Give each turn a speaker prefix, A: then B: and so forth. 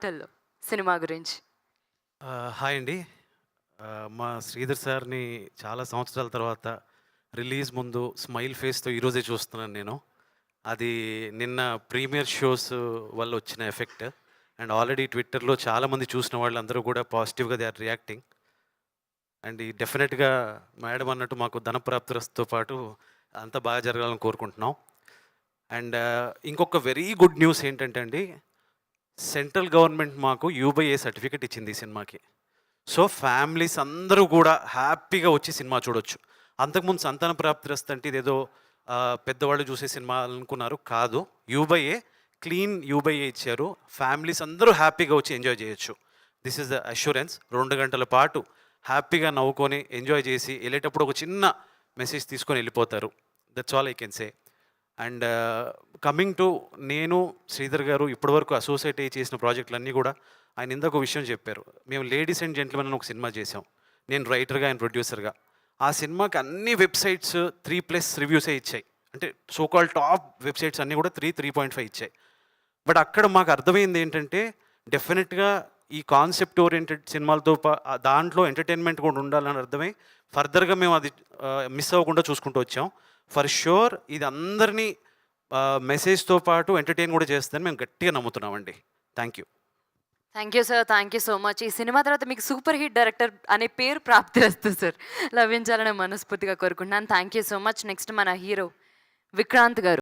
A: తెల్లో cinema గురించి.
B: Hi అండి. మా శ్రీధర్ సార్‌ని చాలా సంవత్సరాల తర్వాత రిలీజ్ ముందు స్మైల్ ఫేస్‌తో ఈరోజే చూస్తున్నాను నేను. అది నిన్న ప్రీమియర్ షోస్ వల్ల వచ్చిన ఎఫెక్ట్. అండ్ ఆల్రెడీ ట్విట్టర్‌లో చాలామంది చూసిన వాళ్ళందరూ కూడా పాజిటివ్‌గా దే ఆర్ రియాక్టింగ్. అండ్ ఈ డెఫినెట్‌గా మేడం అన్నట్టు మాకు ధనప్రాప్తిరస్తుతో పాటు అంతా బాగా జరగాలని కోరుకుంటున్నాం. అండ్ ఇంకొక వెరీ గుడ్ న్యూస్ ఏంటంటే అండి, సెంట్రల్ గవర్నమెంట్ మాకు యూ/ఏ సర్టిఫికేట్ ఇచ్చింది ఈ సినిమాకి. సో, ఫ్యామిలీస్ అందరూ గూడా హ్యాపీగా వచ్చి సినిమా చూడొచ్చు. అంతకుముందు సంతాన ప్రాప్తిరస్తు అంటే ఇదేదో పెద్దవాళ్ళు చూసే సినిమా అనుకున్నారు. కాదు. యూ/ఏ క్లీన్ యూ/ఏ ఇచ్చారు. ఫ్యామిలీస్ అందరూ హ్యాపీగా వచ్చి ఎంజాయ్ చేయొచ్చు. This is the assurance. 2 గంటల పాటు హ్యాపీగా నవ్వుకొని ఎంజాయ్ చేసి ఎళ్ళేటప్పుడు ఒక చిన్న మెసేజ్ తీసుకొని ఎళ్ళిపోతారు. That's all I can say. And coming to నేను, శ్రీధర్ గారు ఇప్పటివరకు అసోసియేట్ అయ్యి చేసిన ప్రాజెక్టులన్నీ కూడా ఆయన ఇందాక ఒక విషయం చెప్పారు. మేము 'లేడీస్ అండ్ జెంటిల్‌మెన్' అని ఒక సినిమా చేసాం. నేను రైటర్‌గా, ఆయన ప్రొడ్యూసర్‌గా. ఆ సినిమాకి అన్ని వెబ్‌సైట్స్ 3+ రివ్యూసే ఇచ్చాయి. అంటే సో కాల్డ్ టాప్ వెబ్‌సైట్స్ అన్నీ కూడా 3.5 ఇచ్చాయి. బట్ అక్కడ మాకు అర్థమైంది ఏంటంటే, డెఫినిట్‌గా ఈ కాన్సెప్ట్ ఓరియెంటెడ్ సినిమాలతో దాంట్లో ఎంటర్‌టైన్‌మెంట్ కూడా ఉండాలని అర్థమై ఫర్దర్‌గా మేము అది మిస్ అవ్వకుండా చూసుకుంటూ వచ్చాం. ఫర్ ష్యూర్ ఇది అందరినీ మెసేజ్‌తో పాటు ఎంటర్‌టైన్ కూడా చేస్తుందని మేము గట్టిగా నమ్ముతున్నామండి. Thank you.
A: Thank you sir. Thank you so much. ఈ సినిమా తర్వాత మీకు సూపర్ హిట్ డైరెక్టర్ అనే పేరు ప్రాప్తిరస్తు సార్. లభించాలని మనస్ఫూర్తిగా కోరుకుంటున్నాను. Thank you so much. Next మన హీరో విక్రాంత్ గారు.